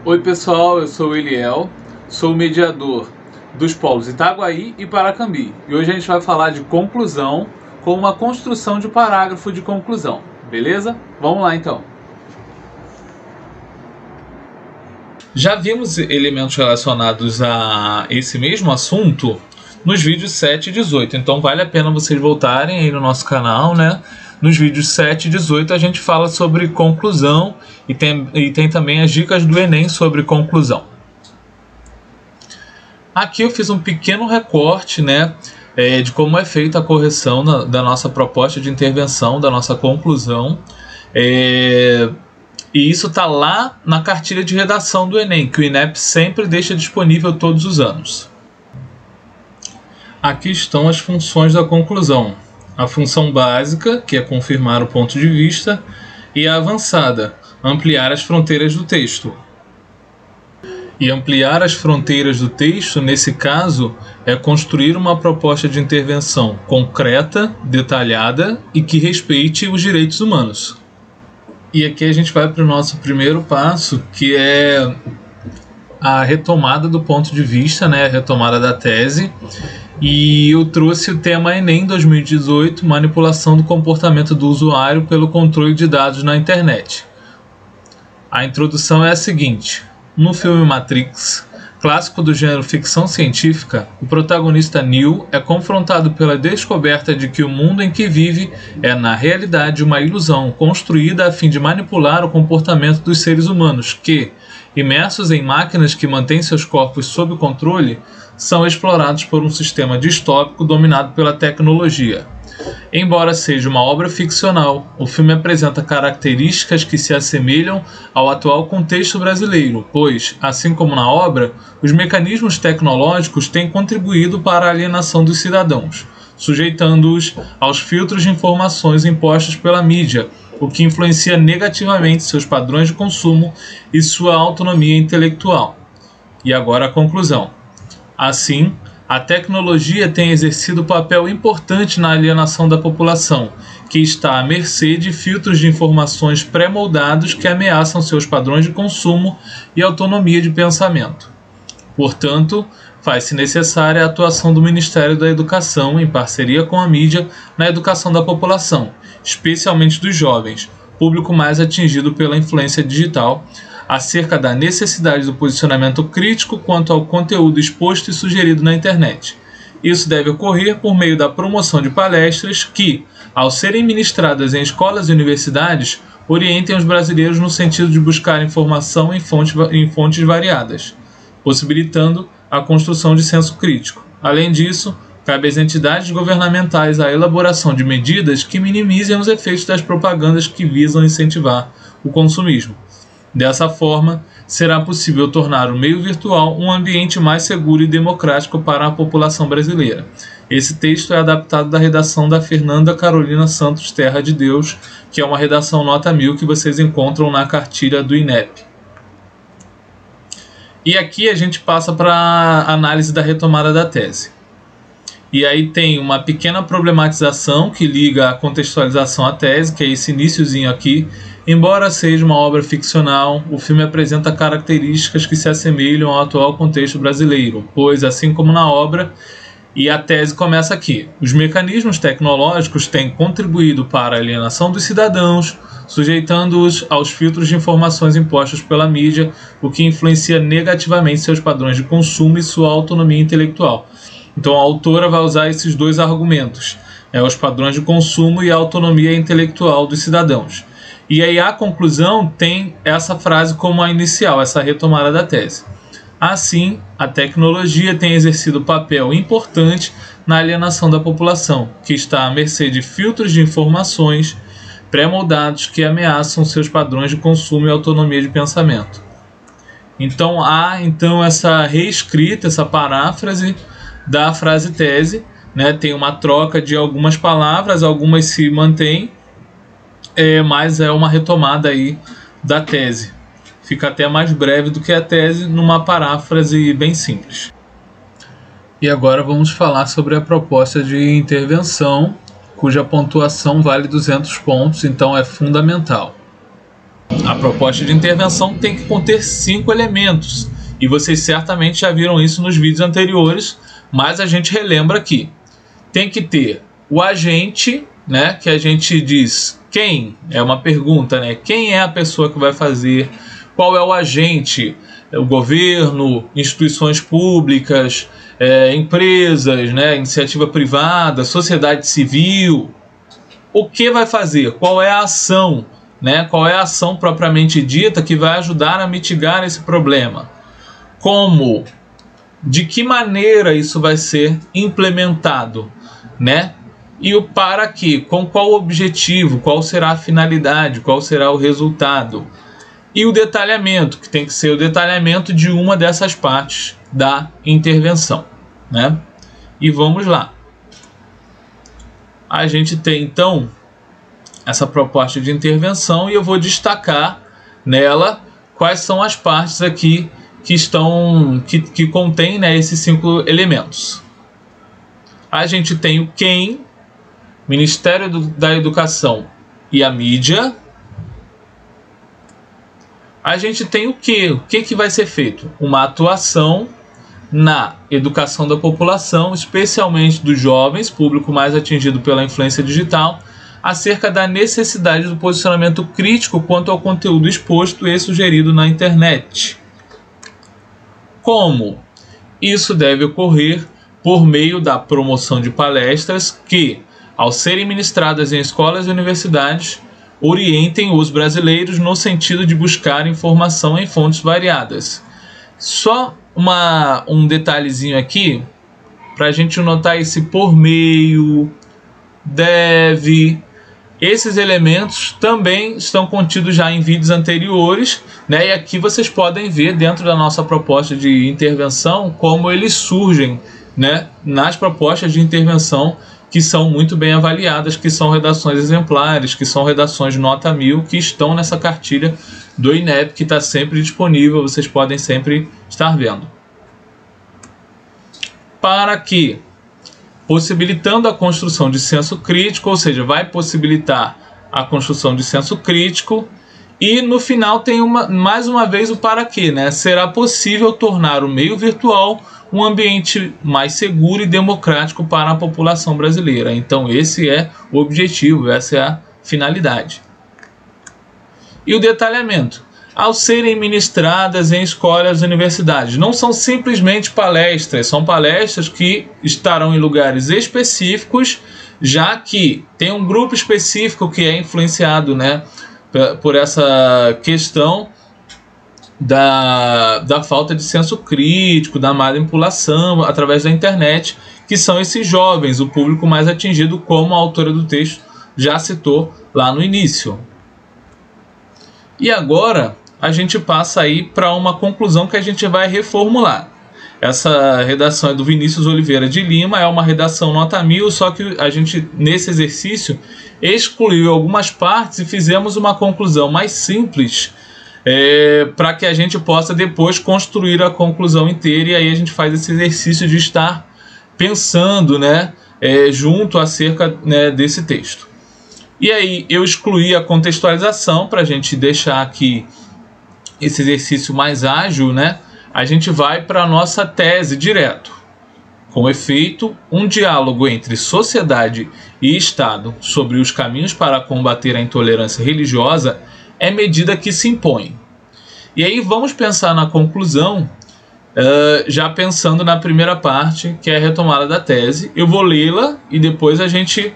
Oi pessoal, eu sou o Eliel, sou o mediador dos polos Itaguaí e Paracambi. E hoje a gente vai falar de conclusão com uma construção de parágrafo de conclusão, beleza? Vamos lá então. Já vimos elementos relacionados a esse mesmo assunto nos vídeos 7 e 18, então vale a pena vocês voltarem aí no nosso canal, né? Nos vídeos 7 e 18 a gente fala sobre conclusão e tem também as dicas do Enem sobre conclusão. Aqui eu fiz um pequeno recorte, né, de como é feita a correção da nossa proposta de intervenção, da nossa conclusão. E isso está lá na cartilha de redação do Enem, que o INEP sempre deixa disponível todos os anos. Aqui estão as funções da conclusão. A função básica, que é confirmar o ponto de vista, e a avançada, ampliar as fronteiras do texto. E ampliar as fronteiras do texto, nesse caso, é construir uma proposta de intervenção concreta, detalhada e que respeite os direitos humanos. E aqui a gente vai para o nosso primeiro passo, que é a retomada do ponto de vista, né, a retomada da tese. E eu trouxe o tema Enem 2018, manipulação do comportamento do usuário pelo controle de dados na internet. A introdução é a seguinte: no filme Matrix, clássico do gênero ficção científica, o protagonista Neo é confrontado pela descoberta de que o mundo em que vive é, na realidade, uma ilusão construída a fim de manipular o comportamento dos seres humanos que, imersos em máquinas que mantêm seus corpos sob controle, são explorados por um sistema distópico dominado pela tecnologia. Embora seja uma obra ficcional, o filme apresenta características que se assemelham ao atual contexto brasileiro, pois, assim como na obra, os mecanismos tecnológicos têm contribuído para a alienação dos cidadãos, sujeitando-os aos filtros de informações impostos pela mídia, o que influencia negativamente seus padrões de consumo e sua autonomia intelectual. E agora a conclusão. Assim, a tecnologia tem exercido papel importante na alienação da população, que está à mercê de filtros de informações pré-moldados que ameaçam seus padrões de consumo e autonomia de pensamento. Portanto, faz-se necessária a atuação do Ministério da Educação, em parceria com a mídia, na educação da população, especialmente dos jovens, público mais atingido pela influência digital, acerca da necessidade do posicionamento crítico quanto ao conteúdo exposto e sugerido na internet. Isso deve ocorrer por meio da promoção de palestras que, ao serem ministradas em escolas e universidades, orientem os brasileiros no sentido de buscar informação em fontes variadas, possibilitando a construção de senso crítico. Além disso, cabe às entidades governamentais a elaboração de medidas que minimizem os efeitos das propagandas que visam incentivar o consumismo. Dessa forma, será possível tornar o meio virtual um ambiente mais seguro e democrático para a população brasileira. Esse texto é adaptado da redação da Fernanda Carolina Santos Terra de Deus, que é uma redação nota 1000 que vocês encontram na cartilha do INEP. E aqui a gente passa para a análise da retomada da tese. E aí tem uma pequena problematização que liga a contextualização à tese, que é esse iniciozinho aqui. Embora seja uma obra ficcional, o filme apresenta características que se assemelham ao atual contexto brasileiro, pois, assim como na obra, e a tese começa aqui, os mecanismos tecnológicos têm contribuído para a alienação dos cidadãos, sujeitando-os aos filtros de informações impostos pela mídia, o que influencia negativamente seus padrões de consumo e sua autonomia intelectual. Então a autora vai usar esses dois argumentos, os padrões de consumo e a autonomia intelectual dos cidadãos. E aí a conclusão tem essa frase como a inicial, essa retomada da tese. Assim, a tecnologia tem exercido papel importante na alienação da população, que está à mercê de filtros de informações pré-moldados que ameaçam seus padrões de consumo e autonomia de pensamento. Então há essa reescrita, essa paráfrase da frase tese, né? Tem uma troca de algumas palavras, algumas se mantêm, mas é uma retomada aí da tese. Fica até mais breve do que a tese, numa paráfrase bem simples. E agora vamos falar sobre a proposta de intervenção, cuja pontuação vale 200 pontos, então é fundamental. A proposta de intervenção tem que conter 5 elementos, e vocês certamente já viram isso nos vídeos anteriores, mas a gente relembra aqui. Tem que ter o agente, né, que a gente diz quem, é uma pergunta, né? Quem é a pessoa que vai fazer, qual é o agente, o governo, instituições públicas, empresas, né, iniciativa privada, sociedade civil. O que vai fazer? Qual é a ação, né? Qual é a ação propriamente dita que vai ajudar a mitigar esse problema? Como? De que maneira isso vai ser implementado, né? E o para quê? Com qual objetivo? Qual será a finalidade? Qual será o resultado? E o detalhamento, que tem que ser o detalhamento de uma dessas partes da intervenção, né? E vamos lá. A gente tem então essa proposta de intervenção e eu vou destacar nela quais são as partes aqui que contém, né, esses 5 elementos. A gente tem o quem, Ministério da Educação e a mídia. A gente tem o que vai ser feito? Uma atuação na educação da população, especialmente dos jovens, público mais atingido pela influência digital, acerca da necessidade do posicionamento crítico quanto ao conteúdo exposto e sugerido na internet. Como? Isso deve ocorrer por meio da promoção de palestras que, ao serem ministradas em escolas e universidades, orientem os brasileiros no sentido de buscar informação em fontes variadas. Só um detalhezinho aqui, para a gente notar esse por meio, deve. Esses elementos também estão contidos já em vídeos anteriores, né? E aqui vocês podem ver dentro da nossa proposta de intervenção como eles surgem, né, nas propostas de intervenção que são muito bem avaliadas, que são redações exemplares, que são redações nota 1000, que estão nessa cartilha do INEP, que está sempre disponível, vocês podem sempre estar vendo. Para que, possibilitando a construção de senso crítico, ou seja, vai possibilitar a construção de senso crítico, e no final tem mais uma vez o para quê, né? Será possível tornar o meio virtual um ambiente mais seguro e democrático para a população brasileira. Então esse é o objetivo, essa é a finalidade. E o detalhamento. Ao serem ministradas em escolas e universidades, não são simplesmente palestras, são palestras que estarão em lugares específicos, já que tem um grupo específico que é influenciado, né, por essa questão da falta de senso crítico, da manipulação através da internet, que são esses jovens, o público mais atingido, como a autora do texto já citou lá no início. E agora a gente passa aí para uma conclusão que a gente vai reformular. Essa redação é do Vinícius Oliveira de Lima, é uma redação nota 1000, só que a gente, nesse exercício, excluiu algumas partes e fizemos uma conclusão mais simples, para que a gente possa depois construir a conclusão inteira, e aí a gente faz esse exercício de estar pensando, né, junto acerca, né, desse texto. E aí eu excluí a contextualização para a gente deixar aqui esse exercício mais ágil, né? A gente vai para a nossa tese direto. Com efeito, um diálogo entre sociedade e Estado sobre os caminhos para combater a intolerância religiosa é medida que se impõe. E aí vamos pensar na conclusão, já pensando na primeira parte, que é a retomada da tese. Eu vou lê-la e depois a gente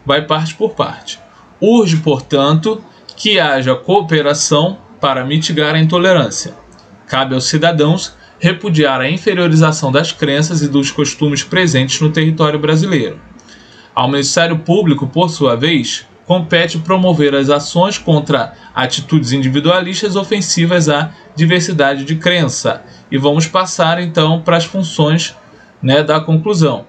vai parte por parte. Urge, portanto, que haja cooperação para mitigar a intolerância. Cabe aos cidadãos repudiar a inferiorização das crenças e dos costumes presentes no território brasileiro. Ao Ministério Público, por sua vez, compete promover as ações contra atitudes individualistas ofensivas à diversidade de crença. E vamos passar então para as funções, né, da conclusão.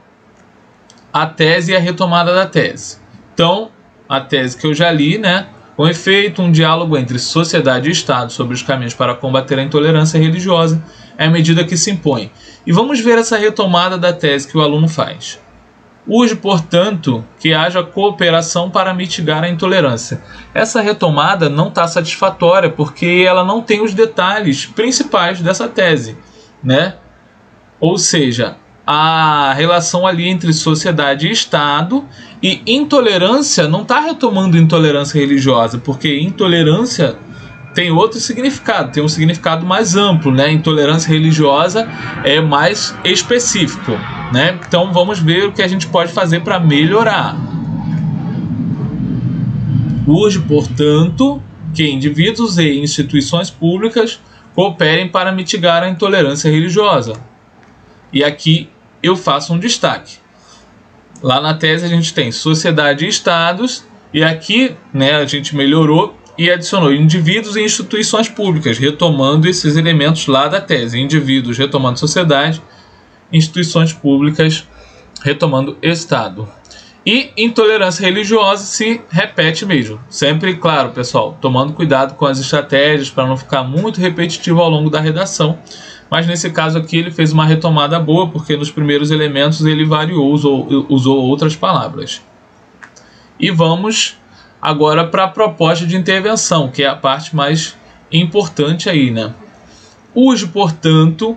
A tese e a retomada da tese. Então, a tese que eu já li, né? Com efeito, um diálogo entre sociedade e Estado sobre os caminhos para combater a intolerância religiosa é a medida que se impõe. E vamos ver essa retomada da tese que o aluno faz. Urge, portanto, que haja cooperação para mitigar a intolerância. Essa retomada não está satisfatória porque ela não tem os detalhes principais dessa tese, né? Ou seja, a relação ali entre sociedade e Estado, e intolerância não está retomando intolerância religiosa, porque intolerância tem outro significado, tem um significado mais amplo, né? Intolerância religiosa é mais específico, né? Então vamos ver o que a gente pode fazer para melhorar. Urge, portanto, que indivíduos e instituições públicas cooperem para mitigar a intolerância religiosa. E aqui eu faço um destaque. Lá na tese a gente tem sociedade e estados, e aqui, né, a gente melhorou e adicionou indivíduos e instituições públicas, retomando esses elementos lá da tese. Indivíduos retomando sociedade, instituições públicas retomando Estado. E intolerância religiosa se repete mesmo. Sempre, claro, pessoal, tomando cuidado com as estratégias para não ficar muito repetitivo ao longo da redação. Mas nesse caso aqui ele fez uma retomada boa, porque nos primeiros elementos ele variou, usou outras palavras. E vamos agora para a proposta de intervenção, que é a parte mais importante aí, né? Urge, portanto,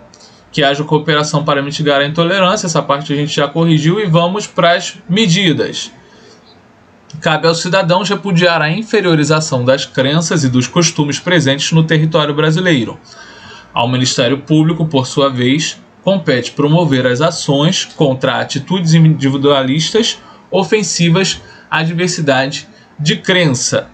que haja cooperação para mitigar a intolerância. Essa parte a gente já corrigiu, e vamos para as medidas. Cabe aos cidadãos repudiar a inferiorização das crenças e dos costumes presentes no território brasileiro. Ao Ministério Público, por sua vez, compete promover as ações contra atitudes individualistas ofensivas à diversidade de crença.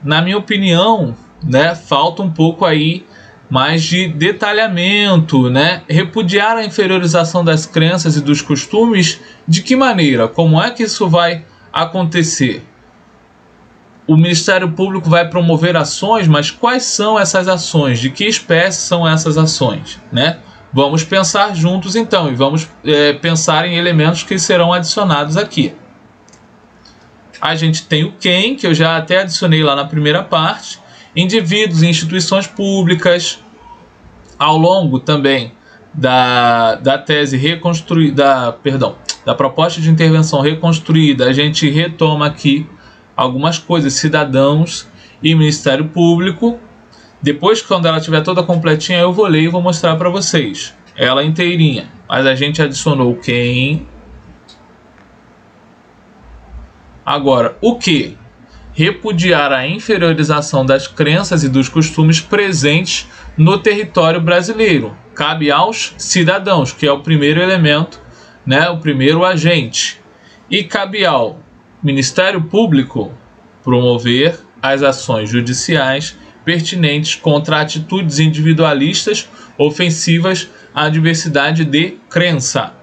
Na minha opinião, né, falta um pouco aí mais de detalhamento, né? Repudiar a inferiorização das crenças e dos costumes, de que maneira? Como é que isso vai acontecer? O Ministério Público vai promover ações, mas quais são essas ações? De que espécie são essas ações, né? Vamos pensar juntos então, e vamos pensar em elementos que serão adicionados aqui. A gente tem o quem, que eu já até adicionei lá na primeira parte. Indivíduos e instituições públicas. Ao longo também da tese reconstruída, da proposta de intervenção reconstruída, a gente retoma aqui algumas coisas: cidadãos e Ministério Público. Depois, quando ela estiver toda completinha, eu vou ler e vou mostrar para vocês ela inteirinha. Mas a gente adicionou quem. Agora, o que? Repudiar a inferiorização das crenças e dos costumes presentes no território brasileiro. Cabe aos cidadãos, que é o primeiro elemento, né, o primeiro agente. E cabe ao Ministério Público promover as ações judiciais pertinentes contra atitudes individualistas ofensivas à diversidade de crença.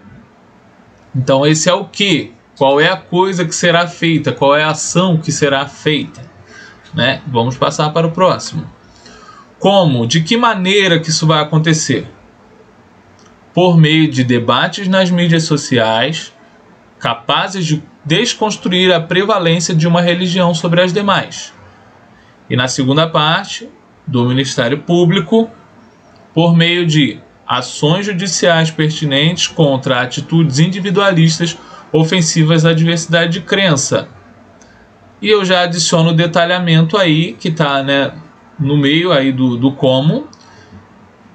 Então esse é o que? Qual é a coisa que será feita? Qual é a ação que será feita? Né? Vamos passar para o próximo. Como? De que maneira que isso vai acontecer? Por meio de debates nas mídias sociais, capazes de desconstruir a prevalência de uma religião sobre as demais. E na segunda parte, do Ministério Público, por meio de ações judiciais pertinentes contra atitudes individualistas ofensivas à diversidade de crença. E eu já adiciono o detalhamento aí, que está, né, no meio aí do como.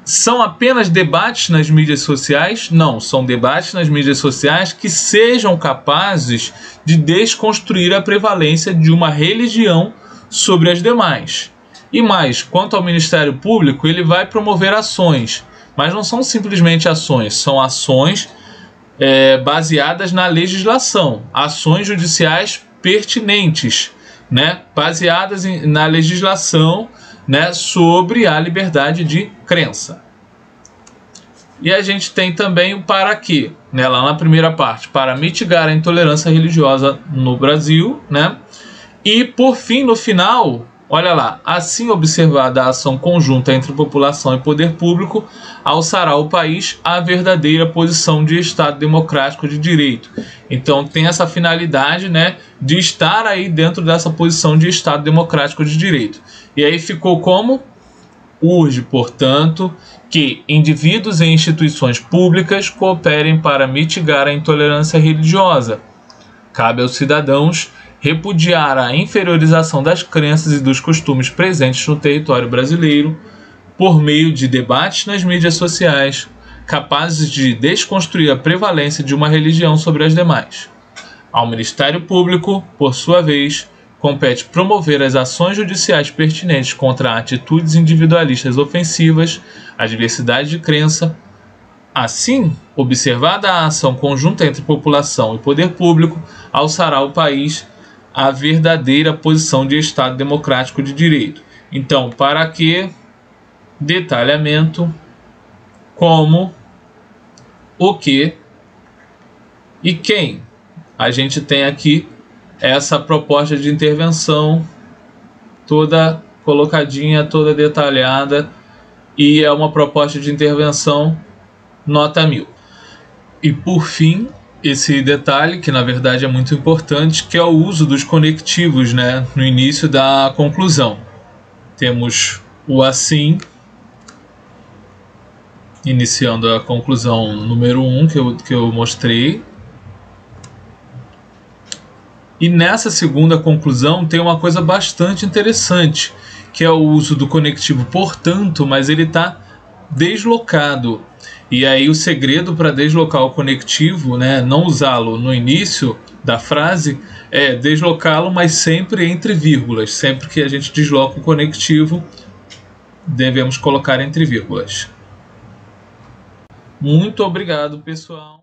São apenas debates nas mídias sociais? Não, são debates nas mídias sociais que sejam capazes de desconstruir a prevalência de uma religião sobre as demais. E mais, quanto ao Ministério Público, ele vai promover ações, mas não são simplesmente ações, são ações baseadas na legislação, ações judiciais pertinentes, né, baseadas na legislação, né, sobre a liberdade de crença. E a gente tem também o para quê, né, lá na primeira parte, para mitigar a intolerância religiosa no Brasil, né? E por fim, no final, olha lá, assim observada a ação conjunta entre população e poder público, alçará o país à verdadeira posição de Estado democrático de direito. Então tem essa finalidade, né, de estar aí dentro dessa posição de Estado democrático de direito. E aí ficou como? Urge, portanto, que indivíduos e instituições públicas cooperem para mitigar a intolerância religiosa. Cabe aos cidadãos repudiar a inferiorização das crenças e dos costumes presentes no território brasileiro por meio de debates nas mídias sociais, capazes de desconstruir a prevalência de uma religião sobre as demais. Ao Ministério Público, por sua vez, compete promover as ações judiciais pertinentes contra atitudes individualistas ofensivas à diversidade de crença. Assim, observada a ação conjunta entre população e poder público, alçará o país à verdadeira posição de Estado democrático de direito. Então, para que detalhamento, como, o que e quem? A gente tem aqui essa proposta de intervenção toda colocadinha, toda detalhada, e é uma proposta de intervenção nota 1000. E por fim, esse detalhe, que na verdade é muito importante, que é o uso dos conectivos, né, no início da conclusão. Temos o assim, iniciando a conclusão número 1 que eu mostrei. E nessa segunda conclusão tem uma coisa bastante interessante, que é o uso do conectivo portanto, mas ele está deslocado. E aí o segredo para deslocar o conectivo, né, não usá-lo no início da frase, é deslocá-lo, mas sempre entre vírgulas. Sempre que a gente desloca o conectivo, devemos colocar entre vírgulas. Muito obrigado, pessoal.